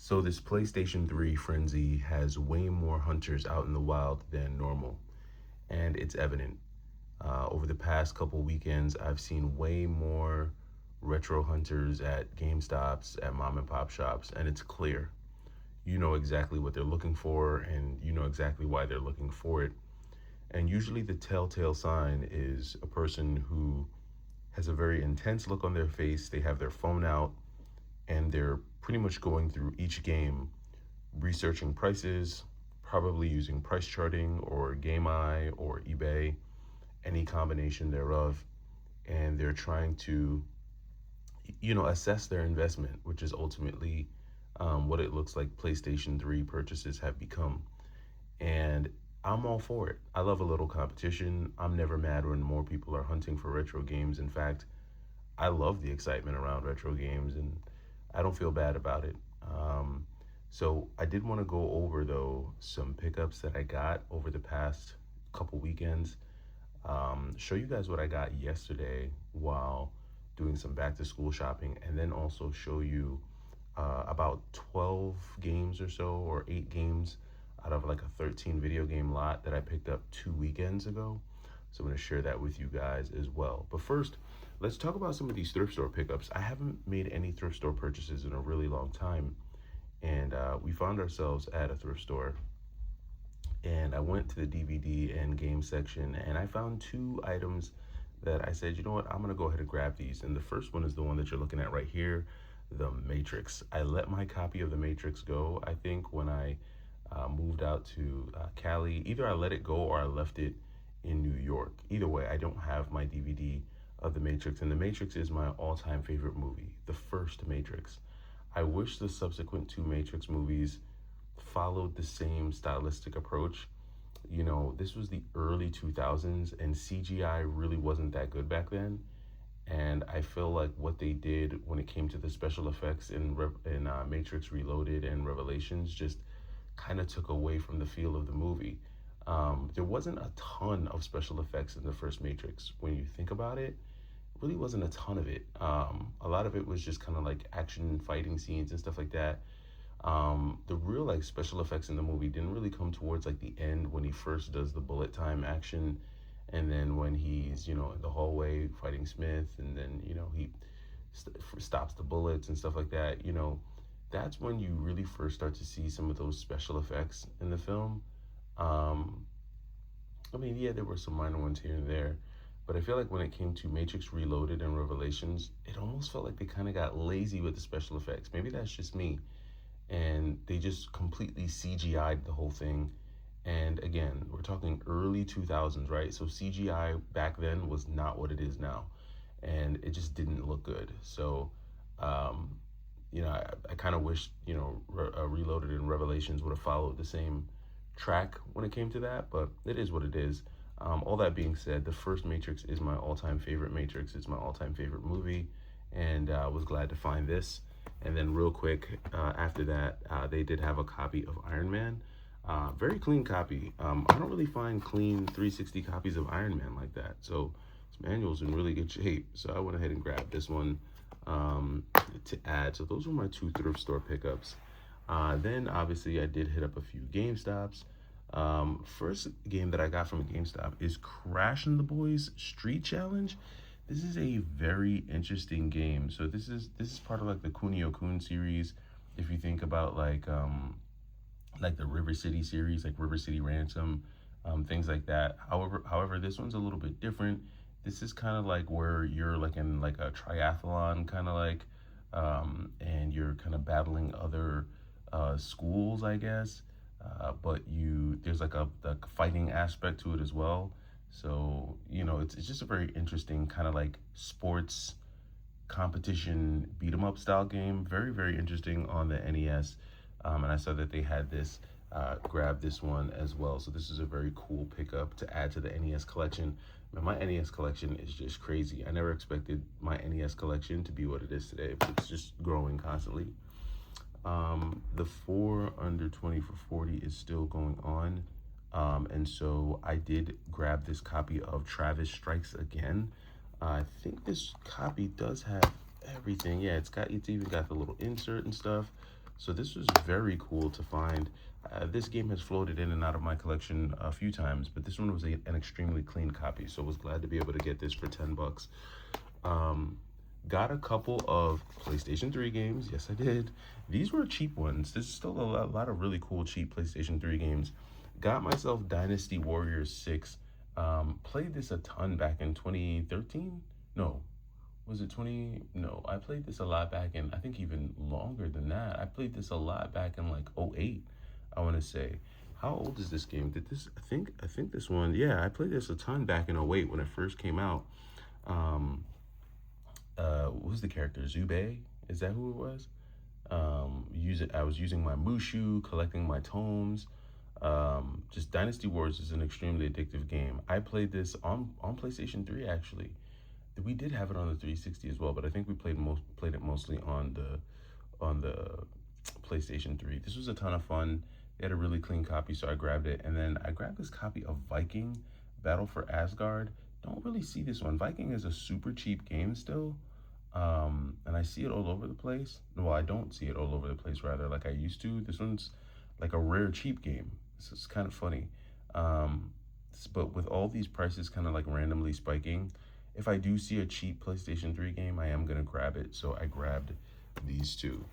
So this PlayStation 3 frenzy has way more hunters out in the wild than normal, and it's evident. Over the past couple weekends, I've seen way more retro hunters at GameStops, at mom and pop shops, and it's clear. You know exactly what they're looking for, and you know exactly why they're looking for it. And usually, the telltale sign is a person who has a very intense look on their face. They have their phone out, and they're pretty much going through each game researching prices, probably using price charting or GameEye or eBay, any combination thereof, and they're trying to, assess their investment, which is ultimately what it looks like PlayStation 3 purchases have become. And I'm all for it. I love a little competition. I'm never mad when more people are hunting for retro games. In fact, I love the excitement around retro games, and I don't feel bad about it. So I did want to go over though some pickups that I got over the past couple weekends. Show you guys what I got yesterday while doing some back to school shopping, and then also show you about 12 games or so, or 8 games out of like a 13 video game lot that I picked up 2 weekends ago. So I'm going to share that with you guys as well. But first, let's talk about some of these thrift store pickups. I haven't made any thrift store purchases in a really long time, and we found ourselves at a thrift store, and I went to the DVD and game section, and I found 2 items that I said, you know what, I'm gonna go ahead and grab these. And the first one is the one that you're looking at right here, The Matrix. I let my copy of The Matrix go, I think, when I moved out to Cali. Either I let it go or I left it in New York. Either way, I don't have my DVD of The Matrix, and The Matrix is my all-time favorite movie, the first Matrix. I wish the subsequent 2 Matrix movies followed the same stylistic approach. This was the early 2000s, and CGI really wasn't that good back then. And I feel like what they did when it came to the special effects in Matrix Reloaded and Revelations just kind of took away from the feel of the movie. There wasn't a ton of special effects in the first Matrix. When you think about it, really wasn't a ton of it. A lot of it was just kind of like action fighting scenes and stuff like that. The real like special effects in the movie didn't really come towards like the end, when he first does the bullet time action, and then when he's in the hallway fighting Smith, and then he stops the bullets and stuff like that. That's when you really first start to see some of those special effects in the film. um I mean, yeah, there were some minor ones here and there, but I feel like when it came to Matrix Reloaded and Revelations, it almost felt like they kind of got lazy with the special effects. Maybe that's just me, and they just completely CGI'd the whole thing. And again, we're talking early 2000s, right? So CGI back then was not what it is now, and it just didn't look good. So, um, I kind of wish, Reloaded and Revelations would have followed the same track when it came to that, but it is what it is. All that being said, the first Matrix is my all-time favorite Matrix. It's my all-time favorite movie, and I was glad to find this. And then real quick, after that, they did have a copy of Iron Man. Very clean copy. I don't really find clean 360 copies of Iron Man like that. So this manual's in really good shape. So I went ahead and grabbed this one to add. So those were my 2 thrift store pickups. Then obviously I did hit up a few GameStops. First game that I got from GameStop is Crash and the Boys Street Challenge. This is a very interesting game. So this is part of like the Kunio-kun series. If you think about like the River City series, like River City Ransom, things like that. However, this one's a little bit different. This is kind of like where you're like in like a triathlon kind of like, and you're kind of battling other schools, I guess. But there's like a fighting aspect to it as well. So it's just a very interesting kind of like sports competition beat 'em up style game. Very, very interesting on the NES. And I saw that they had this. Grab this one as well. So this is a very cool pickup to add to the NES collection. Man, my NES collection is just crazy. I never expected my NES collection to be what it is today, but it's just growing constantly. The 4 under 20 for 40 is still going on. And so I did grab this copy of Travis Strikes Again. I think this copy does have everything. Yeah, it's even got the little insert and stuff. So this was very cool to find. This game has floated in and out of my collection a few times, but this one was an extremely clean copy. So I was glad to be able to get this for 10 bucks. Um, got a couple of PlayStation 3 games. Yes, I did. These were cheap ones. There's still a lot of really cool cheap PlayStation 3 games. Got myself Dynasty Warriors 6. Played this a ton back in 2013. No, was it 20? No, I played this a lot back in, I think even longer than that. I played this a lot back in like '08, I want to say. How old is this game? Did this, I think this one, yeah, I played this a ton back in '08 when it first came out. Um, what was the character? Zube? Is that who it was? I was using my Mushu, collecting my tomes. Just Dynasty Wars is an extremely addictive game. I played this on PlayStation 3 actually. We did have it on the 360 as well, but I think we played it mostly on the PlayStation 3. This was a ton of fun. They had a really clean copy, so I grabbed it. And then I grabbed this copy of Viking Battle for Asgard. Don't really see this one. Viking is a super cheap game still. And I see it all over the place. Well, I don't see it all over the place, rather, like I used to. This one's like a rare cheap game. This is kind of funny. But with all these prices kind of like randomly spiking, if I do see a cheap PlayStation 3 game, I am going to grab it. So I grabbed these two.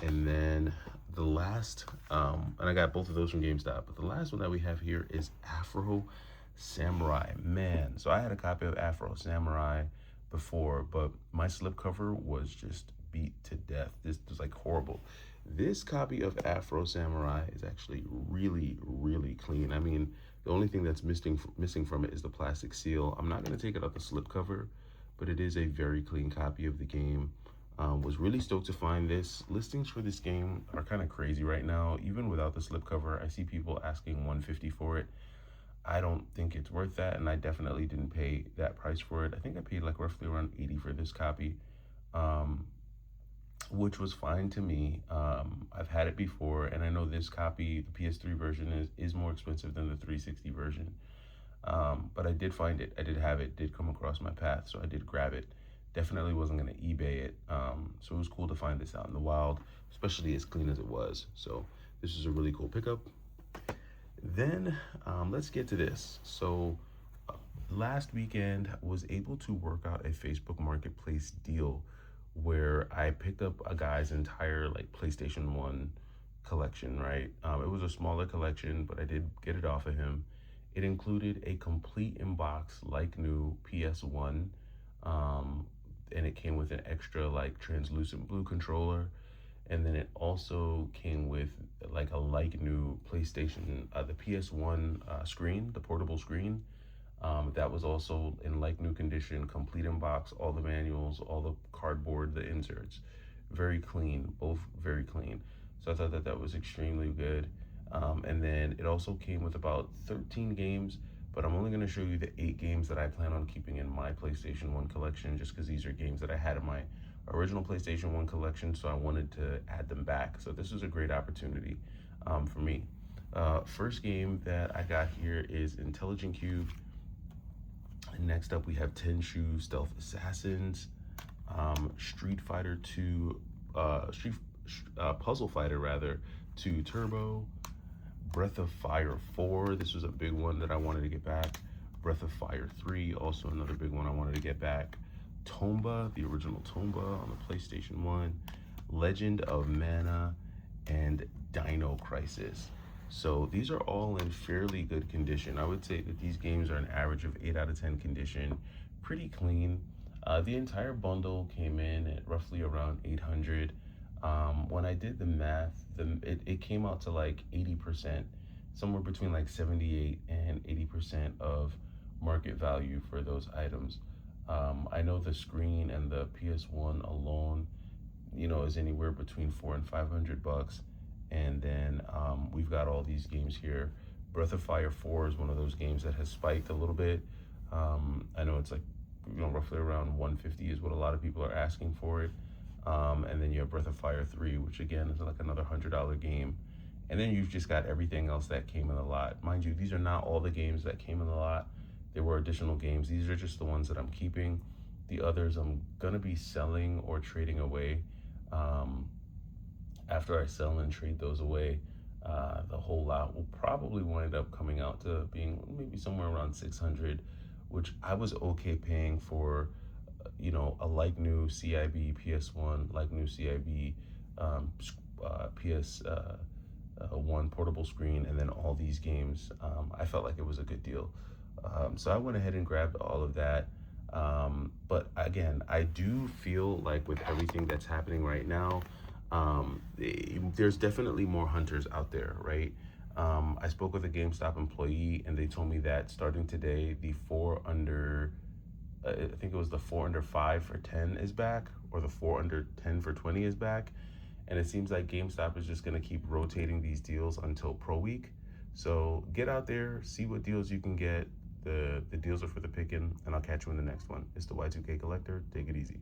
And then the last, and I got both of those from GameStop, but the last one that we have here is Afro Samurai. Man, so I had a copy of Afro Samurai before, but my slipcover was just beat to death. This was like horrible. This copy of Afro Samurai is actually really, really clean. I mean, the only thing that's missing from it is the plastic seal. I'm not going to take it out the slipcover, but it is a very clean copy of the game. Was really stoked to find this. Listings for this game are kind of crazy right now. Even without the slipcover, I see people asking $150 for it. I don't think it's worth that, and I definitely didn't pay that price for it. I think I paid like roughly around $80 for this copy, which was fine to me. I've had it before, and I know this copy, the PS3 version, is more expensive than the 360 version. But I did find it. I did have it. Did come across my path, so I did grab it. Definitely wasn't going to eBay it. So it was cool to find this out in the wild, especially as clean as it was. So this is a really cool pickup. Then let's get to this. So last weekend was able to work out a Facebook Marketplace deal where I picked up a guy's entire like PlayStation 1 collection, right? It was a smaller collection, but I did get it off of him. It included a complete in-box like new PS1, and it came with an extra like translucent blue controller. And then it also came with like a like new PlayStation, the PS1 screen, the portable screen. That was also in like new condition, complete in box, all the manuals, all the cardboard, the inserts, very clean, both very clean. So I thought that that was extremely good. And then it also came with about 13 games, but I'm only going to show you the 8 games that I plan on keeping in my PlayStation 1 collection, just because these are games that I had in my original PlayStation 1 collection, so I wanted to add them back. So this was a great opportunity for me. First game that I got here is Intelligent Cube. Next up, we have Tenchu Stealth Assassins, Street Fighter 2, Puzzle Fighter rather, 2 Turbo, Breath of Fire 4. This was a big one that I wanted to get back. Breath of Fire 3, also another big one I wanted to get back. Tomba, the original Tomba on the PlayStation 1, Legend of Mana, and Dino Crisis. So these are all in fairly good condition. I would say that these games are an average of 8 out of 10 condition, pretty clean. The entire bundle came in at roughly around 800. When I did the math, it came out to like 80%, somewhere between like 78 and 80% of market value for those items. I know the screen and the PS1 alone, is anywhere between $400 and $500. And then we've got all these games here. Breath of Fire 4 is one of those games that has spiked a little bit. I know it's like, roughly around 150 is what a lot of people are asking for it. And then you have Breath of Fire 3, which again is like another $100 game. And then you've just got everything else that came in the lot. Mind you, these are not all the games that came in the lot. There were additional games. These are just the ones that I'm keeping. The others I'm gonna be selling or trading away. After I sell and trade those away, the whole lot will probably wind up coming out to being maybe somewhere around 600, which I was okay paying for, a like new CIB PS1, like new CIB PS one portable screen, and then all these games. I felt like it was a good deal. So I went ahead and grabbed all of that. But again, I do feel like with everything that's happening right now, there's definitely more hunters out there, right? I spoke with a GameStop employee, and they told me that starting today, the four under, I think it was the 4 under 5 for 10 is back, or the 4 under 10 for 20 is back. And it seems like GameStop is just going to keep rotating these deals until Pro Week. So get out there, see what deals you can get. The deals are for the picking, and I'll catch you in the next one. It's the Y2K Collector. Take it easy.